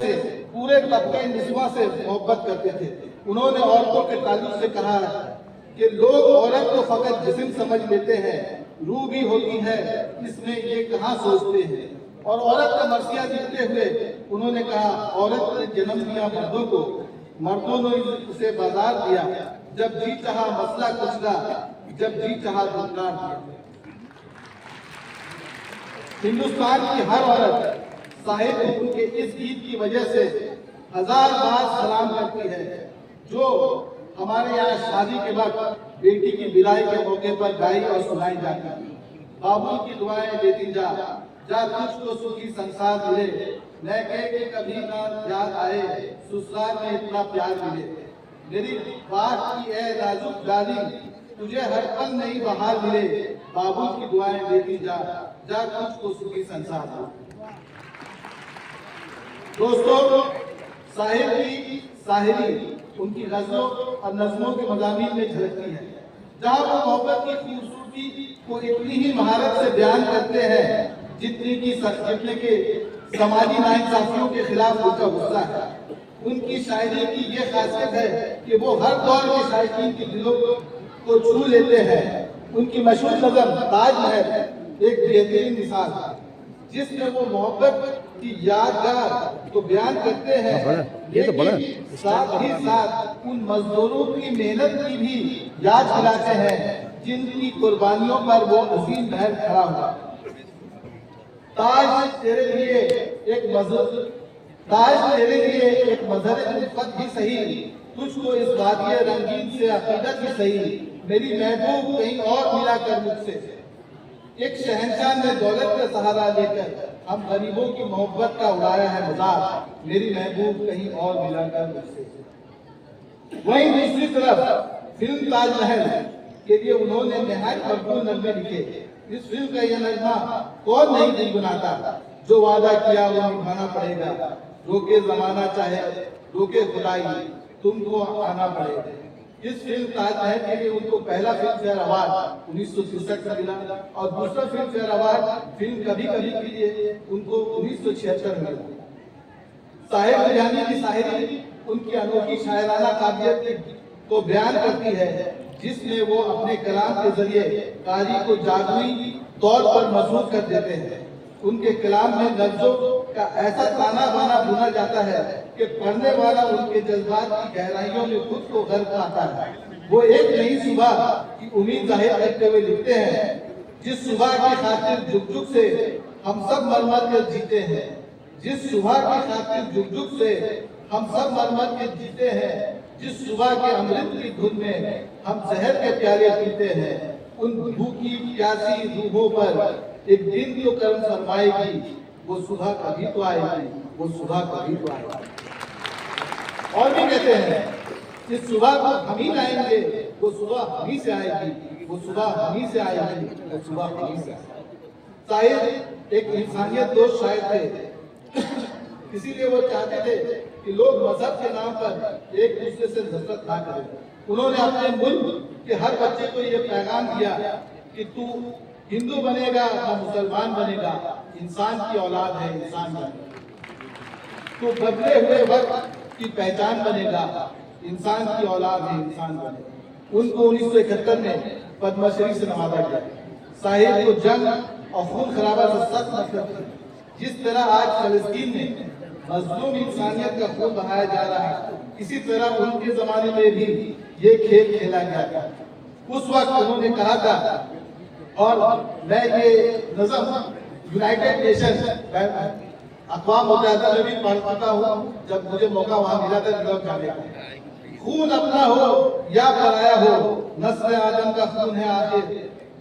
سے پورے طبقہ نسواں سے محبت کرتے تھے۔ انہوں نے عورتوں کے تعلق سے کہا کہ لوگ عورت کو فقط جسم سمجھ لیتے ہیں، روح بھی ہوتی ہے، اس میں یہ کہاں سوچتے ہیں۔ اور عورت کا مرثیہ دیتے ہوئے انہوں نے کہا عورت نے جنم دیا مردوں کو، مردوں نے اسے بازار دیا، جب جی چاہا مسئلہ کچلا، جب جی چاہا دھنکار دیا۔ ہندوستان کی ہر عورت صاحب ان کے اس گیت کی وجہ سے ہزار بار سلام کرتی ہے، جو ہمارے یہاں شادی کے وقت بیٹی کی بدائی کے موقع پر گائی اور سنائی جاتی ہے۔ بابو کی دعائیں دیتی جا، جا تجھ کو سکھی سنسار ملے، میں کہے کہ کبھی نہ یاد آئے، سسرال میں اتنا پیار ملے۔ میری بات کی اے نازک ڈالی، تجھے ہر پل نئی بہار ملے، بابو کی دعائیں دیتی جا، جا تجھ کو سکھی سنسار ملے۔ دوستو، صاحب کی شاعری ان کی غزلوں اور نظموں کے مضامین میں جھلکتی ہے، جہاں وہ محبت کی خوبصورتی کو اتنی ہی مہارت سے بیان کرتے ہیں جتنے کہ سماجی ناانصافیوں کے خلاف ان کا غصہ ہے۔ ان کی شاعری کی یہ خاصیت ہے کہ وہ ہر دور کے شائقین کے دلوں کو چھو لیتے ہیں۔ ان کی مشہور نظم تاج محل ایک بہترین مثال ہے، جس میں وہ محبت کی یادگار کو بیان کرتے ہیں، لیکن ساتھ ہی ساتھ ان مزدوروں کی محنت کی بھی یاد دلاتے ہیں جن کی قربانیوں پر وہ عظیم بہر کھڑا ہوا۔ تاج تیرے لیے ایک مظہر الفت بھی صحیح، تجھ کو اس وادی رنگین سے عقیدت بھی صحیح، میری محبوب کہیں اور ملا کر مجھ سے۔ ایک شہنشاہ نے دولت کا سہارا لے کر ہم غریبوں کی محبت کا اڑایا ہے مذاق، میری محبوب کہیں اور ملا کر مجھ سے۔ وہیں دوسری طرف فلم تاج محل کے لیے انہوں نے نہایت مقبول نغمے لکھے۔ اس فلم کا یہ نغمہ کون نہیں دل بناتا، جو وعدہ کیا وہ نبھانا پڑے گا، روکے زمانہ چاہے روکے خدائی، تم کو آنا پڑے گا۔ اس فلم تاج محل کے لیے ان کو پہلا فلم فیئر ایوارڈ 1963 میں ملا، اور دوسرا فلم فیئر ایوارڈ فلم کبھی کبھی کے لیے ان کو 1976 میں ملا۔ صاحب لدھیانوی کی شاعری ان کی انوکھی شاعرانہ قابلیت کو بیان کرتی ہے، جس میں وہ اپنے کلام کے ذریعے قاری کو جادوئی طور پر مضبوط کر دیتے ہیں۔ ان کے کلام میں لفظوں کا ایسا تانا بانا بنا جاتا ہے کہ پڑھنے والا ان کے جذبات کی گہرائیوں میں خود کو غرق پاتا ہے۔ وہ ایک نئی صبح کی امید ظاہر کرتے ہوئے لکھتے ہیں، جس صبح کی خاطر جھک جھک سے ہم سب مر مر کر جیتے ہیں، جس صبح کی خاطر جھک جھک سے ہم سب مر مر کے جیتے ہیں، جس صبح کے امرت کی دھن میں ہم زہر کے پیالے پیتے ہیں، ان بھوکی پیاسی روحوں پر ایک دن تو کرم فرمائے گی، وہ صبح کبھی تو آئے گی، وہ صبح کبھی تو آئے گی۔ اور بھی کہتے ہیں اس صبح کو ہم ہی لائیں گے، وہ صبح ہم ہی سے آئے گی، وہ صبح ہم ہی سے آئے گی، وہ صبح ہم ہی سے آئے گی۔ شاعر ایک انسانیت دوست شاعر تھے، اسی لیے وہ چاہتے تھے کہ لوگ مذہب کے نام پر ایک دوسرے سے نفرت نہ کریں۔ انہوں نے اپنے ملک کے ہر بچے کو یہ پیغام دیا کہ تو ہندو بنے گا یا مسلمان بنے گا، انسان کی اولاد ہے، انسان بنے گا۔ تو بدلے ہوئے وقت کی پہچان بنے گا، انسان کی اولاد ہے، انسان بنے گا۔ ان کو 1971 میں پدم شری سے نوازا گیا۔ صاحب کو جنگ اور خون خرابہ سے سخت نفرت تھی۔ جس طرح آج فلسطین میں مظلوم انسانیت کا خون بہایا جا رہا ہے، اسی طرح ان کے زمانے میں بھی یہ کھیل کھیلا گیا تھا۔ اس وقت انہوں نے کہا تھا، اور میں یہ نظم یونائٹڈ نیشن اقوام متحدہ میں بھی پڑھ چکا ہوں جب مجھے موقع وہاں ملا تھا نیویارک جانے کا۔ خون اپنا ہو یا پرایا ہو، نسل آدم کا خون ہے آخر،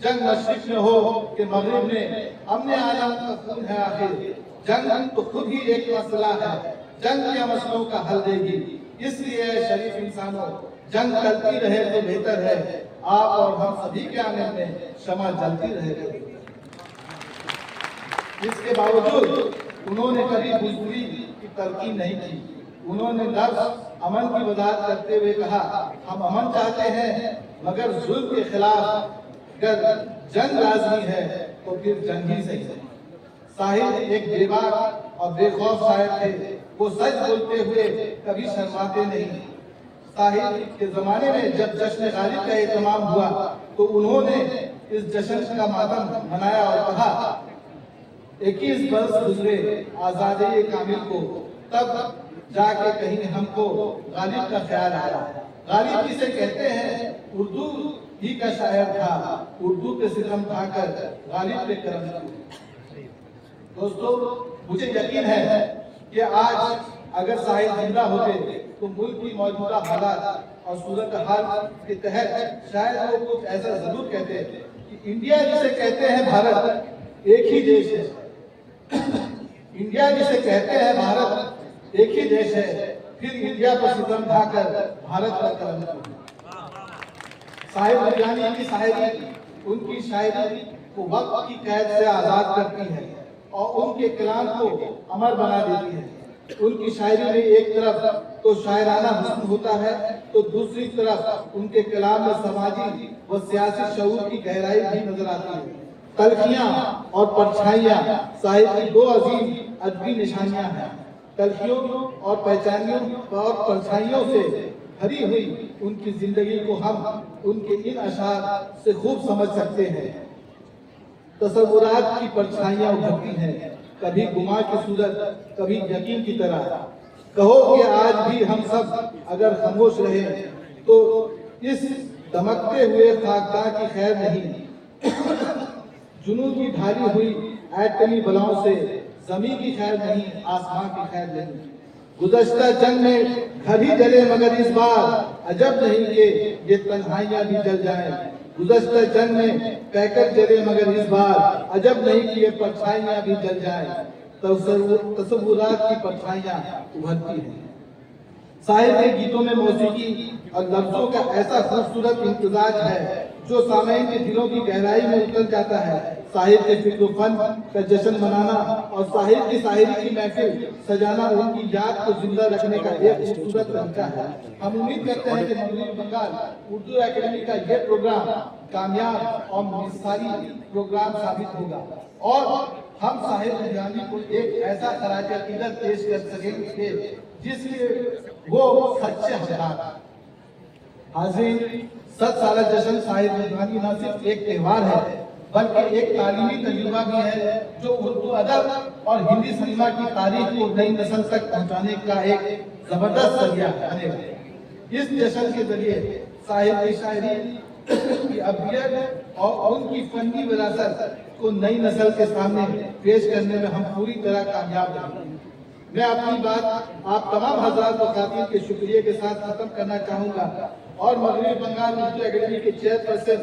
جنگ مشرق میں ہو کہ مغرب میں، امن عالم کا خون ہے آخر، جنگ تو خود ہی ایک مسئلہ ہے، جنگ کیا مسئلوں کا حل دے گی، اس لیے شریف انسانوں جنگ چلتی رہے تو بہتر ہے، آپ اور ہم سبھی کے آنے میں شمع جلتی رہے گی۔ اس کے باوجود انہوں نے کبھی بزدلی کی تلقین نہیں کی۔ انہوں نے لفظ امن کی وضاحت کرتے ہوئے کہا، ہم امن چاہتے ہیں مگر ظلم کے خلاف، اگر جنگ لازمی ہے تو پھر جنگ ہی صحیح ہے۔ صاحب ایک بے باک اور بے خوف شاعر تھے. وہ سچ بولتے ہوئے کبھی شرماتے نہیں. صاحب کے زمانے میں جب جشن غالب کا اہتمام ہوا تو انہوں نے اس جشن کا ماتم منایا اور کہا 21 برس گزرے آزادی کامل کو، تب جا کے کہیں ہم کو غالب کا خیال آیا. غالب جسے کہتے ہیں اردو ہی کا شاعر تھا، اردو کے ستم کھا کر غالب پہ کرم کیا. دوستو مجھے یقین ہے کہ آج اگر ساحل زندہ ہوتے تو ملک کی موجودہ حالات اور صورتحال کے تحت شاید وہ کچھ ایسا ضرور کہتے کہ انڈیا جسے کہتے ہیں بھارت ایک ہی دیش ہے. انڈیا جسے کہتے ہیں بھارت ایک ہی دیش ہے، پھر انڈیا پر ستم ڈھا کر بھارت پر کرم کیا. صاحب مرجانی کی شاعری ان کی شاعری کو وقت کی قید سے آزاد کرتی ہے اور ان کے کلام کو امر بنا دیتی ہے. ان کی شاعری میں ایک طرف تو شاعرانہ حسن ہوتا ہے تو دوسری طرف ان کے کلام میں سماجی و سیاسی شعور کی گہرائی بھی نظر آتی ہے. تلخیاں اور پرچھائیاں صاحب کی دو عظیم ادبی نشانیاں ہیں. تلخیوں اور پرچھائیوں سے بھری ہوئی ان کی زندگی کو ہم ان کے ان اشعار سے خوب سمجھ سکتے ہیں. تصورات کی پرچھائیاں ابھرتی ہیں، کبھی گماں کی صورت، کبھی یقین کی طرح. کہو کہ آج بھی ہم سب اگر خاموش رہے تو اس دمکتے ہوئے خاکدان کی خیر نہیں. جنون کی ڈھالی ہوئی ایٹمی بلاؤں سے زمین کی خیر نہیں، آسمان کی خیر نہیں. گزشتہ جنگ میں گھر ہی جلے مگر اس بار عجب نہیں کہ یہ تنہائیاں بھی جل جائیں. گزشتہ جنگ میں پیکر جلے مگر اس بار عجب نہیں کہ یہ پرچھائیاں بھی جل جائیں. تصورات کی پرچھائیاں ابھرتی ہیں. صاحب کے گیتوں میں موسیقی اور لفظوں کا ایسا خوبصورت امتزاج ہے جو سامعین کے دلوں کی گہرائی میں اتر جاتا ہے. صاحب کے فکر و فن کا جشن منانا اور صاحب کی شاعری کی محفل سجانا ان کی یاد کو زندہ رکھنے کا ایک خوبصورت طریقہ ہے. ہم امید کرتے ہیں کہ مغربی بنگال اردو اکیڈمی کا یہ پروگرام کامیاب اور مثالی پروگرام ثابت ہوگا اور ہم صاحب مرجانی کو ایک ایسا خراج عقیدت پیش کر سکیں گے جس کے وہ سچے حقدار. حاضرین، 7 سالہ جشن صاحب مرجانی نہ صرف ایک تہوار ہے بلکہ ایک تعلیمی تجربہ بھی ہے جو اردو ادب اور ہندی سنیما کی تاریخ کو نئی نسل تک پہنچانے کا ایک زبردست ذریعہ بنے گا. اس جشن کے ذریعے صاحب کی شاعری کی ابیت اور ان کی فنی وراثت کو نئی نسل کے سامنے پیش کرنے میں ہم پوری طرح کامیاب رہیں گے. میں اپنی بات آپ تمام حضرات و خواتین کے شکریہ کے ساتھ ختم کرنا چاہوں گا اور مغربی بنگال اردو اکیڈمی کے چیئرپرسن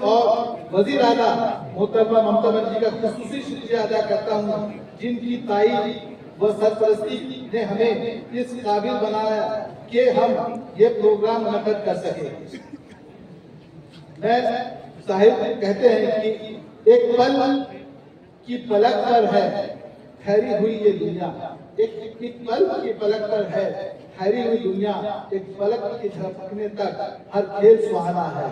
اور وزیر اعلیٰ محترمہ ممتا بنرجی کا خصوصی شکریہ ادا کرتا ہوں جن کی تائید و سرپرستی نے ہمیں اس قابل بنایا کہ ہم یہ پروگرام منعقد کر سکیں. میں صاحب کہتے ہیں کہ ایک پل کی پلک پر ہے ٹھہری ہوئی یہ دنیا. ایک پل کی پلک پر ہے ٹھہری ہوئی دنیا. ایک پلک کے جھپکنے تک ہر کھیل سہانا ہے.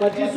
25